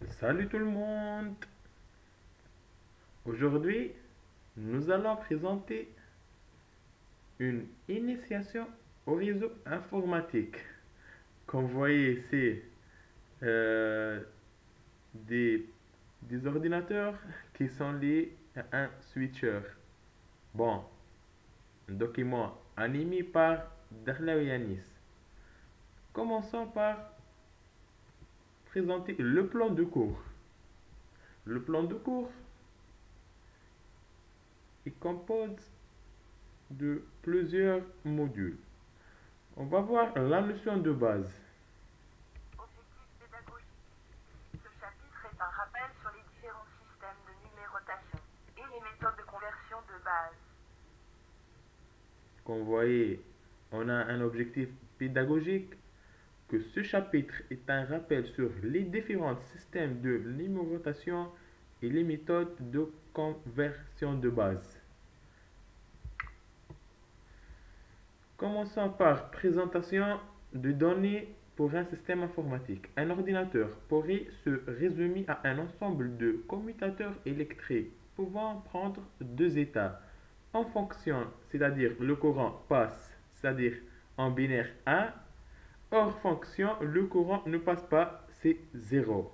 Salut tout le monde! Aujourd'hui, nous allons présenter une initiation au réseau informatique. Comme vous voyez, c'est euh, des, des ordinateurs qui sont liés à un switcher. Bon, un document animé par Darla Yanis. Commençons par présenter le plan de cours. Le plan de cours, il compose de plusieurs modules. On va voir la notion de base. Objectif pédagogique. Ce chapitre est un rappel sur les différents systèmes de numérotation et les méthodes de conversion de base. Comme vous voyez, on a un objectif pédagogique, que ce chapitre est un rappel sur les différents systèmes de numérotation et les méthodes de conversion de base. Commençons par présentation de données pour un système informatique. Un ordinateur pourrait se résumer à un ensemble de commutateurs électriques pouvant prendre deux états. En fonction, c'est-à-dire le courant passe, c'est-à-dire en binaire 1. Hors fonction, le courant ne passe pas, c'est 0.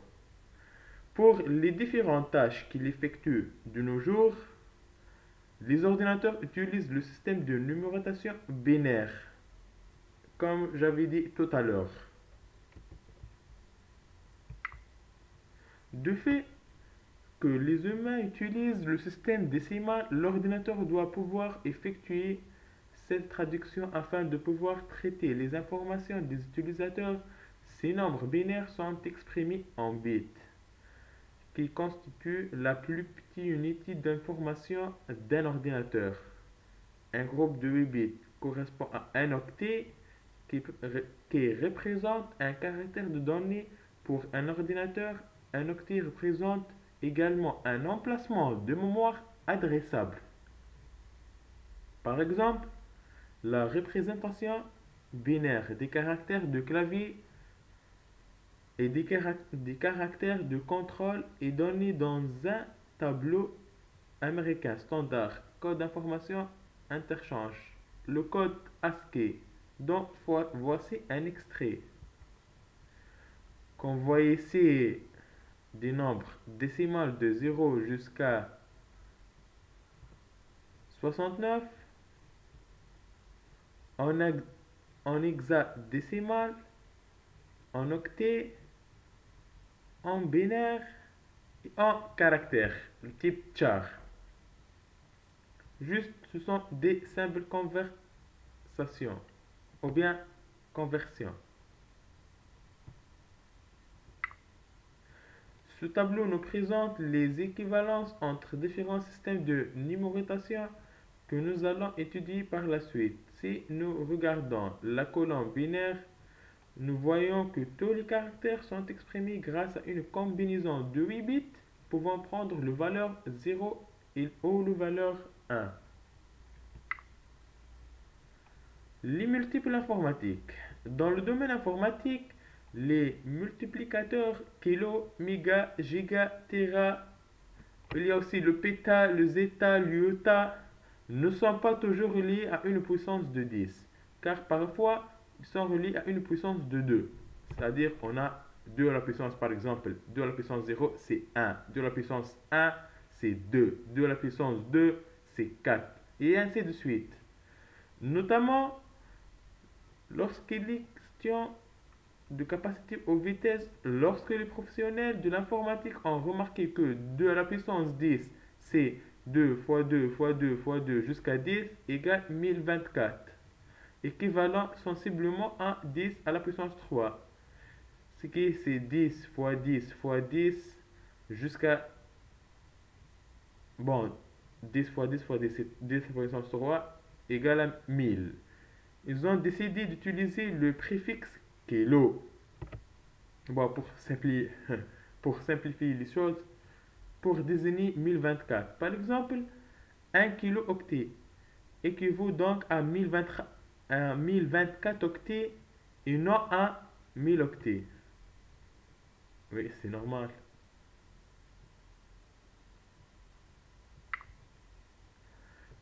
Pour les différentes tâches qu'il effectue de nos jours, les ordinateurs utilisent le système de numérotation binaire, comme j'avais dit tout à l'heure. De fait que les humains utilisent le système décimal, l'ordinateur doit pouvoir effectuer cette traduction afin de pouvoir traiter les informations des utilisateurs. Ces nombres binaires sont exprimés en bits, qui constituent la plus petite unité d'information d'un ordinateur. Un groupe de 8 bits correspond à un octet qui représente un caractère de données pour un ordinateur. Un octet représente également un emplacement de mémoire adressable. Par exemple, la représentation binaire des caractères de clavier et des caractères de contrôle est donnée dans un tableau américain standard, code d'information interchange, le code ASCII, dont voici un extrait. Comme vous voyez ici, des nombres décimales de 0 jusqu'à 69 en, en hexadécimal, en octet, en binaire et en caractère, le type char. Juste, ce sont des simples conversations ou bien conversions. Ce tableau nous présente les équivalences entre différents systèmes de numérotation que nous allons étudier par la suite. Si nous regardons la colonne binaire, nous voyons que tous les caractères sont exprimés grâce à une combinaison de 8 bits pouvant prendre le valeur 0 ou le valeur 1. Les multiples informatiques. Dans le domaine informatique, les multiplicateurs kilo, méga, giga, téra, il y a aussi le péta, le zeta, l'iota, ne sont pas toujours liés à une puissance de 10, car parfois ils sont reliés à une puissance de 2. C'est-à-dire on a 2 à la puissance, par exemple, 2 à la puissance 0, c'est 1. 2 à la puissance 1, c'est 2. 2 à la puissance 2, c'est 4. Et ainsi de suite. Notamment lorsqu'il est question de capacité aux vitesses, lorsque les professionnels de l'informatique ont remarqué que 2 à la puissance 10, c'est 2 fois 2 fois 2 fois 2 jusqu'à 10 égale 1024, équivalent sensiblement à 10 à la puissance 3, ce qui est c'est 10 fois 10 fois 10 jusqu'à, bon, 10 fois 10 fois 10, c'est 10 à la puissance 3 égale à 1000. Ils ont décidé d'utiliser le préfixe kilo. Bon, pour simplifier les choses, pour désigner 1024. Par exemple, 1 kilo-octet équivaut donc à 1024 octets et non à 1000 octets. Oui, c'est normal.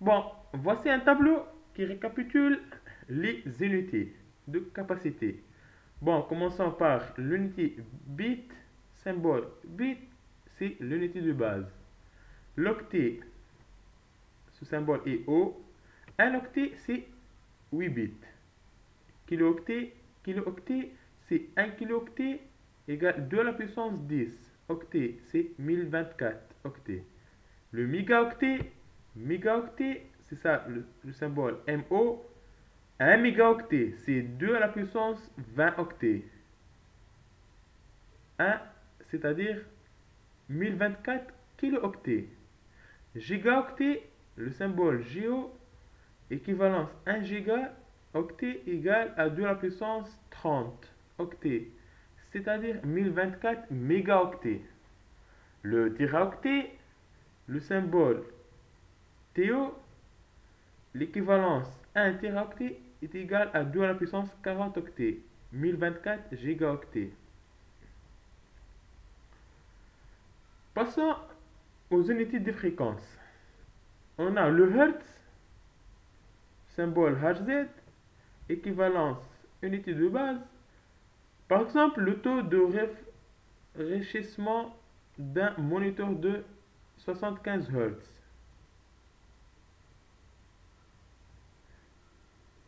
Bon, voici un tableau qui récapitule les unités de capacité. Bon, commençons par l'unité bit, symbole bit, c'est l'unité de base. L'octet, ce symbole est O. Un octet, c'est 8 bits. Kilooctet, kilooctet, c'est 1 kilooctet égale 2 à la puissance 10. Octet, c'est 1024 octets. Le mégaoctet, mégaoctet, c'est ça le symbole MO. Un mégaoctet, c'est 2 à la puissance 20 octets. 1, c'est-à-dire 1024 kilooctets. Gigaoctet, le symbole GO, équivalence 1 gigaoctet égale à 2 à la puissance 30 octets, c'est-à-dire 1024 mégaoctets. Le téraoctet, le symbole TO, l'équivalence 1 téraoctet est égal à 2 à la puissance 40 octets, 1024 gigaoctets. Passons aux unités de fréquence. On a le Hertz, symbole Hz, équivalence unité de base. Par exemple, le taux de rafraîchissement d'un moniteur de 75 Hz.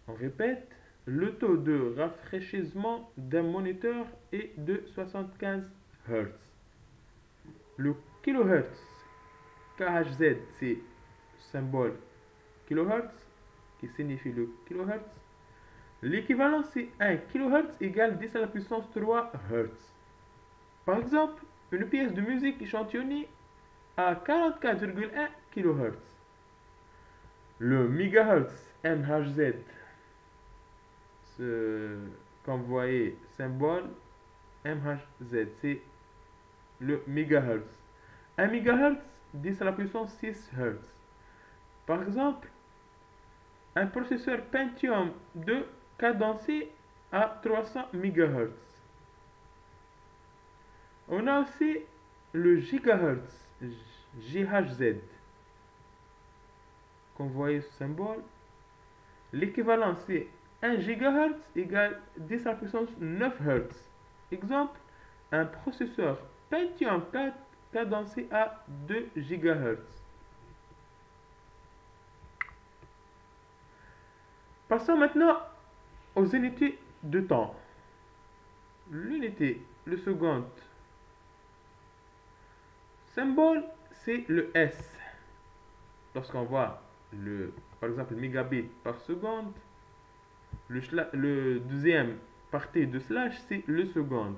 On répète, le taux de rafraîchissement d'un moniteur est de 75 Hz. Le kilohertz, KHZ, c'est symbole kilohertz, qui signifie le kilohertz. L'équivalent, c'est 1 kHz égale 10 à la puissance 3 Hz. Par exemple, une pièce de musique échantillonnée à 44,1 kHz. Le mégahertz, MHz, comme vous voyez, symbole MHz, c'est le mégahertz. 1 mégahertz, 10 à la puissance 6 Hz. Par exemple, un processeur Pentium 2 cadencé à 300 MHz. On a aussi le gigahertz, GHz, comme vous voyez ce symbole. L'équivalent, c'est 1 GHz égale 10 à la puissance 9 Hz. Exemple, un processeur Pentium 4 cadencé à 2 GHz. Passons maintenant aux unités de temps. L'unité, le second symbole, c'est le S. Lorsqu'on voit par exemple, le mégabit par seconde, le deuxième partie de slash, c'est le second.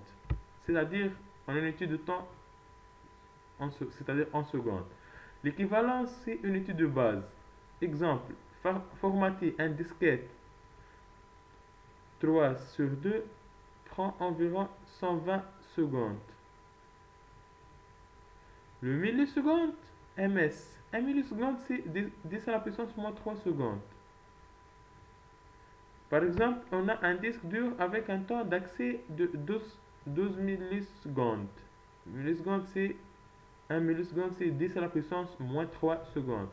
C'est-à-dire en unité de temps, c'est-à-dire en seconde. L'équivalence, c'est unité de base. Exemple, formater un disquette 3/2 prend environ 120 secondes. Le milliseconde, ms. 1 milliseconde, c'est 10 à la puissance moins 3 secondes. Par exemple, on a un disque dur avec un temps d'accès de 12 millisecondes. Milliseconde, c'est 1 milliseconde, c'est 10 à la puissance moins 3 secondes.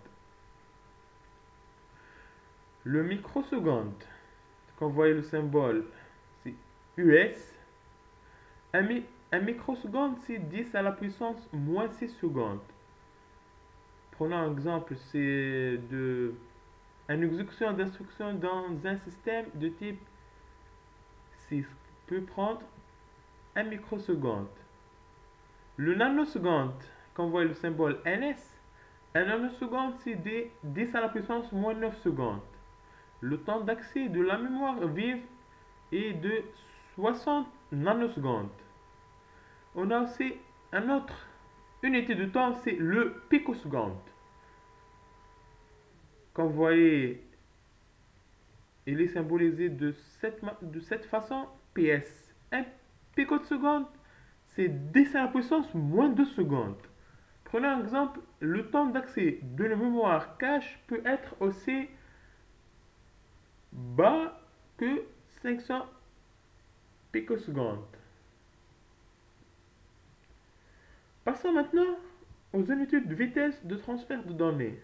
Le microseconde, quand vous voyez le symbole, c'est US. Un microseconde, c'est 10 à la puissance moins 6 secondes. Prenons un exemple, c'est une exécution d'instructions dans un système de type 6 peut prendre 1 microseconde. Le nanoseconde, quand vous voyez le symbole NS, un nanoseconde, c'est 10 à la puissance moins 9 secondes. Le temps d'accès de la mémoire vive est de 60 nanosecondes. On a aussi une autre unité de temps, c'est le picoseconde. Comme vous voyez, il est symbolisé de cette façon, PS. Un picoseconde, c'est 10 à la puissance moins 2 secondes. Prenons un exemple, le temps d'accès de la mémoire cache peut être aussi bas que 500 picosecondes. Passons maintenant aux unités de vitesse de transfert de données.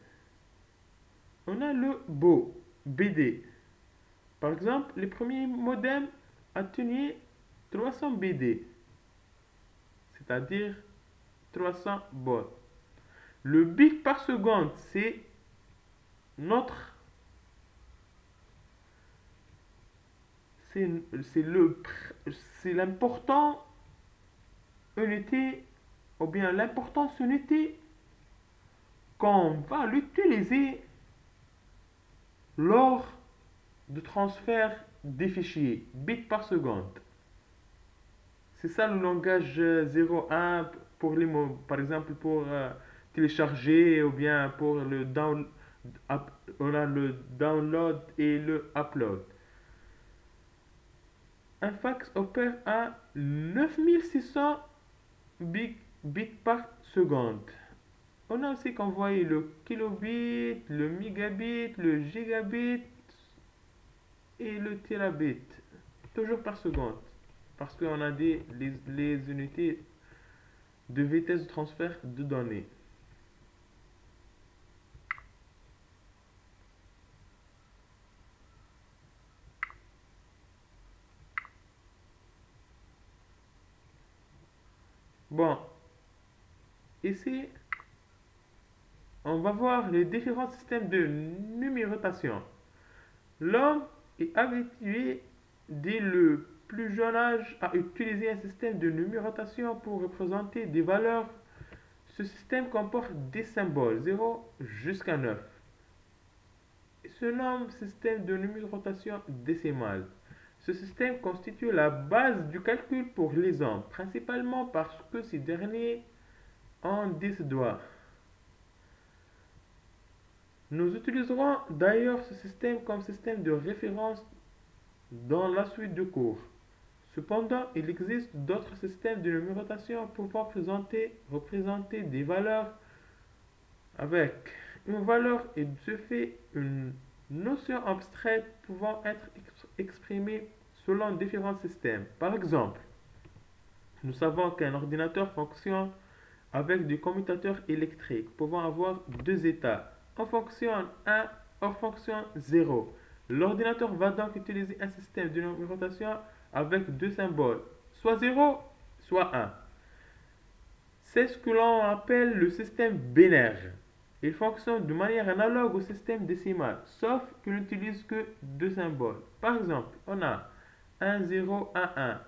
On a le BO, BD. Par exemple, les premiers modems atteignaient 300 BD, c'est-à-dire 300 baud. Le bit par seconde, notre, c'est c'est le, c'est l'important unité, ou bien l'importance unité qu'on va l'utiliser lors de transfert des fichiers, bits par seconde. C'est ça le langage 0,1 pour les mots, par exemple pour télécharger ou bien pour le download, on a le download et le upload. Un fax opère à 9600 bits par seconde. On a aussi qu'envoyer le kilobit, le mégabit, le gigabit et le terabit, toujours par seconde, parce qu'on a les unités de vitesse de transfert de données. Bon, ici, on va voir les différents systèmes de numérotation. L'homme est habitué dès le plus jeune âge à utiliser un système de numérotation pour représenter des valeurs. Ce système comporte des symboles 0 jusqu'à 9. Il se nomme système de numérotation décimale. Ce système constitue la base du calcul pour les hommes, principalement parce que ces derniers ont 10 doigts. Nous utiliserons d'ailleurs ce système comme système de référence dans la suite de cours. Cependant, il existe d'autres systèmes de numérotation pouvant représenter des valeurs avec une valeur et de ce fait une notion abstraite pouvant être exprimée selon différents systèmes. Par exemple, nous savons qu'un ordinateur fonctionne avec des commutateurs électriques pouvant avoir deux états, en fonction 1, en fonction 0. L'ordinateur va donc utiliser un système de numérotation avec deux symboles, soit 0, soit 1. C'est ce que l'on appelle le système binaire. Il fonctionne de manière analogue au système décimal, sauf qu'il n'utilise que deux symboles. Par exemple, on a 1, 0, 1, 1,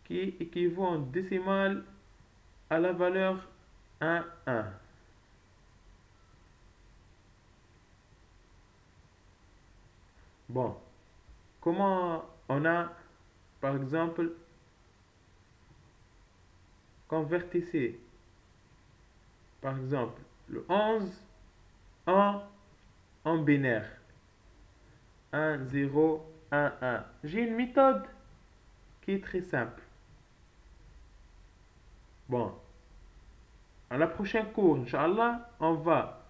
qui équivaut en décimal à la valeur 1, 1. Bon, comment on a, par exemple, convertissé, par exemple, le 11 en binaire. 1, 0, 1, 1. J'ai une méthode qui est très simple. Bon, à la prochaine cours, Inch'Allah, on va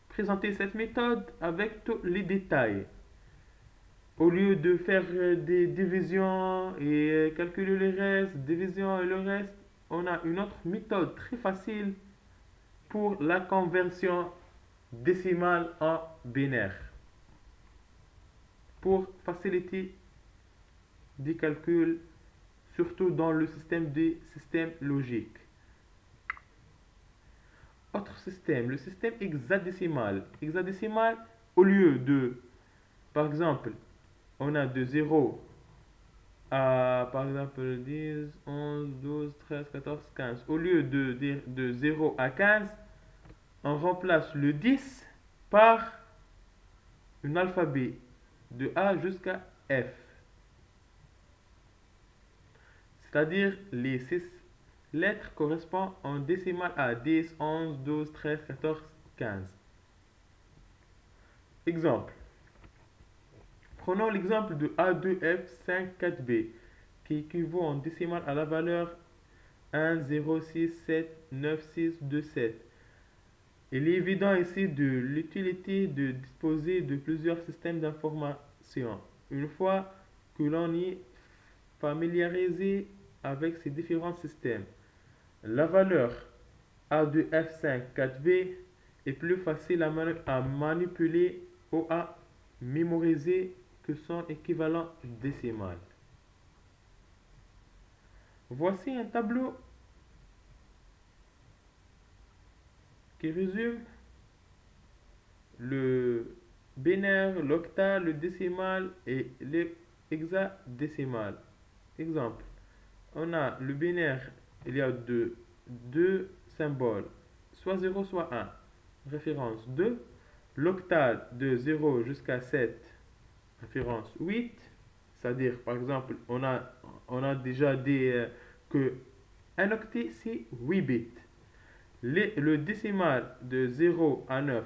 présenter cette méthode avec tous les détails. Au lieu de faire des divisions et calculer le reste, division et le reste, on a une autre méthode très facile pour la conversion décimale en binaire. Pour faciliter des calculs, surtout dans le système des systèmes logiques. Autre système, le système hexadécimal. Hexadécimal, au lieu de, par exemple, on a de 0 à, par exemple, 10, 11, 12, 13, 14, 15. Au lieu de dire de 0 à 15, on remplace le 10 par un alphabet de A jusqu'à F. C'est-à-dire les 6 lettres correspondent en décimale à 10, 11, 12, 13, 14, 15. Exemple. Prenons l'exemple de A2F54B qui équivaut en décimale à la valeur 1, 0, 6, 7, 9, 6, 2, 7. Il est évident ici de l'utilité de disposer de plusieurs systèmes d'information. Une fois que l'on est familiarisé avec ces différents systèmes, la valeur A2F54B est plus facile à manipuler ou à mémoriser que son équivalent décimal. Voici un tableau qui résume le binaire, l'octal, le décimal et l'hexadécimal. Exemple, on a le binaire, il y a deux symboles, soit 0 soit 1, référence 2. L'octal de 0 jusqu'à 7, référence 8. C'est-à-dire, par exemple, on a déjà dit que un octet c'est 8 bits. Le décimal de 0 à 9,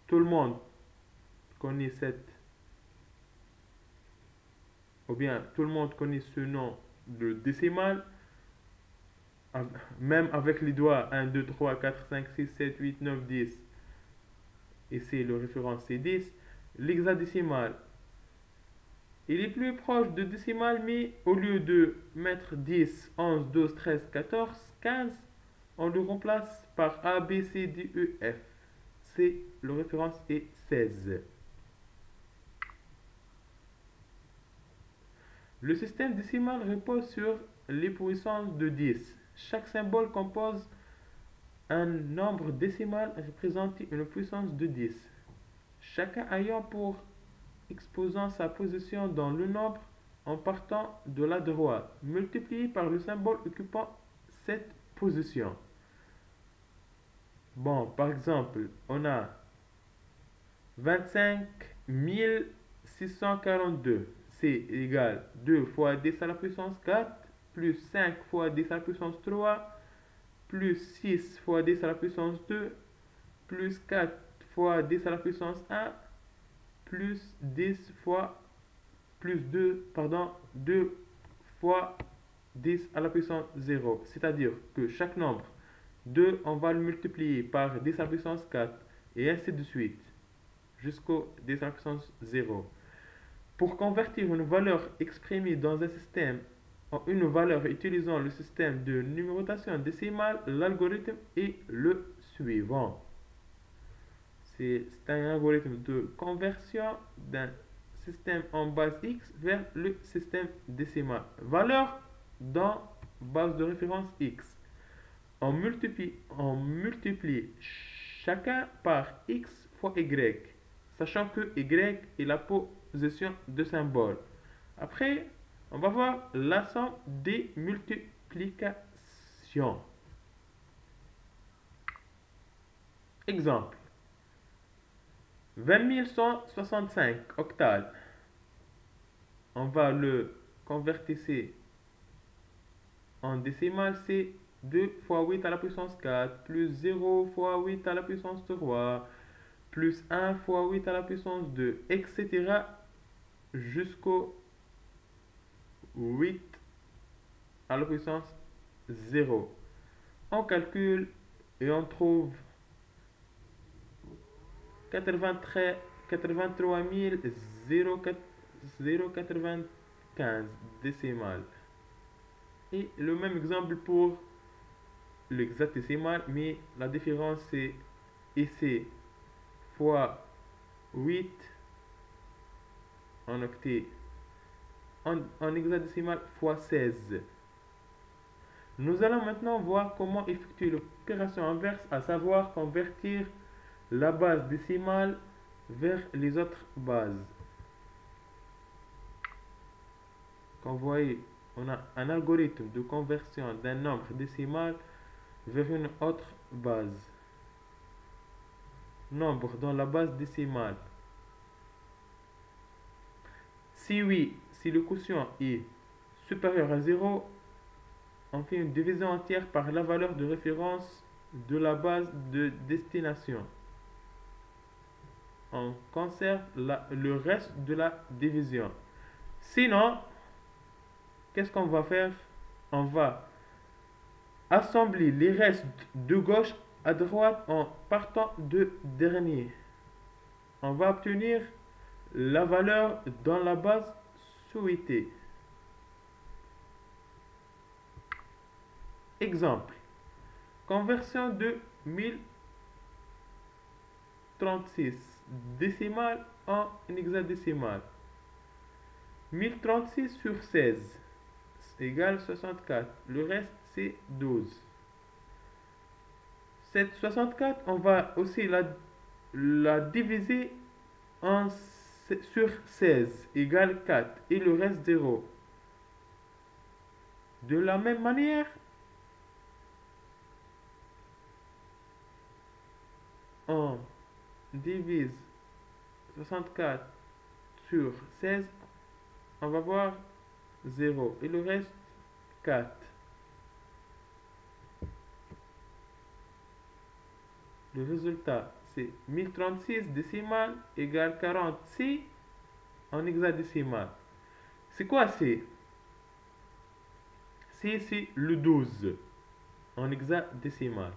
tout le monde connaît cette, ou bien tout le monde connaît ce nom de décimal, même avec les doigts 1, 2, 3, 4, 5, 6, 7, 8, 9, 10. Ici, le référence c'est 10. L'hexadécimal, il est plus proche de décimal, mais au lieu de mettre 10, 11, 12, 13, 14, 15, on le remplace par A, B, C, D, E, F. C'est le référence est 16. Le système décimal repose sur les puissances de 10. Chaque symbole compose un nombre décimal représentant une puissance de 10. Chacun ayant pour exposant sa position dans le nombre en partant de la droite, multiplié par le symbole occupant cette position. Bon, par exemple, on a 25 642. C'est égal 2 fois 10 à la puissance 4, plus 5 fois 10 à la puissance 3, plus 6 fois 10 à la puissance 2, plus 4 fois 10 à la puissance 1, plus 10 fois plus 2, pardon, 2 fois 10 à la puissance 0. C'est-à-dire que chaque nombre 2, on va le multiplier par 10 à la puissance 4 et ainsi de suite jusqu'au 10 à la puissance 0. Pour convertir une valeur exprimée dans un système en une valeur utilisant le système de numérotation décimale, l'algorithme est le suivant. C'est un algorithme de conversion d'un système en base X vers le système décimal. Valeur dans base de référence X. On multiplie chacun par X fois Y, sachant que Y est la position de symbole. Après, on va voir la somme des multiplications. Exemple. 20 165 octal. On va le convertir en décimal, c'est 2 fois 8 à la puissance 4, plus 0 fois 8 à la puissance 3, plus 1 fois 8 à la puissance 2, etc. jusqu'au 8 à la puissance 0. On calcule et on trouve 83 095 décimales. Et le même exemple pour l'hexadécimal, mais la différence c'est ici fois 8 en octet, en hexadécimal fois 16. Nous allons maintenant voir comment effectuer l'opération inverse, à savoir convertir la base décimale vers les autres bases. Comme vous voyez, on a un algorithme de conversion d'un nombre décimal vers une autre base. Nombre dans la base décimale. Si oui, si le quotient est supérieur à 0, on fait une division entière par la valeur de référence de la base de destination. On conserve le reste de la division. Sinon, qu'est-ce qu'on va faire? On va assembler les restes de gauche à droite en partant de dernier. On va obtenir la valeur dans la base souhaitée. Exemple. Conversion de 1036 décimales en hexadécimal. 1036 sur 16 égale 64. Le reste, c'est 12. Cette 64, on va aussi la diviser sur 16 égale 4 et le reste 0. De la même manière, on divise 64 sur 16, on va voir 0 et le reste 4. Le résultat, c'est 1036 décimales égale 46 en hexadécimal. C'est quoi C? C, c'est le 12 en hexadécimal.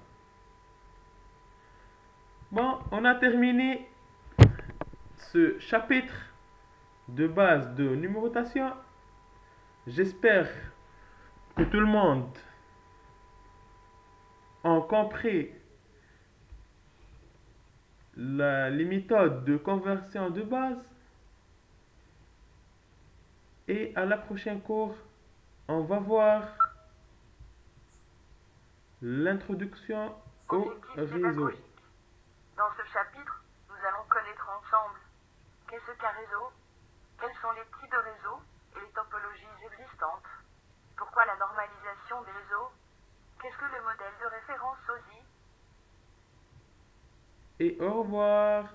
Bon, on a terminé ce chapitre de base de numérotation. J'espère que tout le monde a compris les méthodes de conversion de base. Et à la prochaine cours, on va voir l'introduction au Objectif réseau. pédagogique. Dans ce chapitre, nous allons connaître ensemble qu'est-ce qu'un réseau, quels sont les types de réseaux et les topologies existantes, pourquoi la normalisation des réseaux, qu'est-ce que le modèle de référence SOSI. Et au revoir.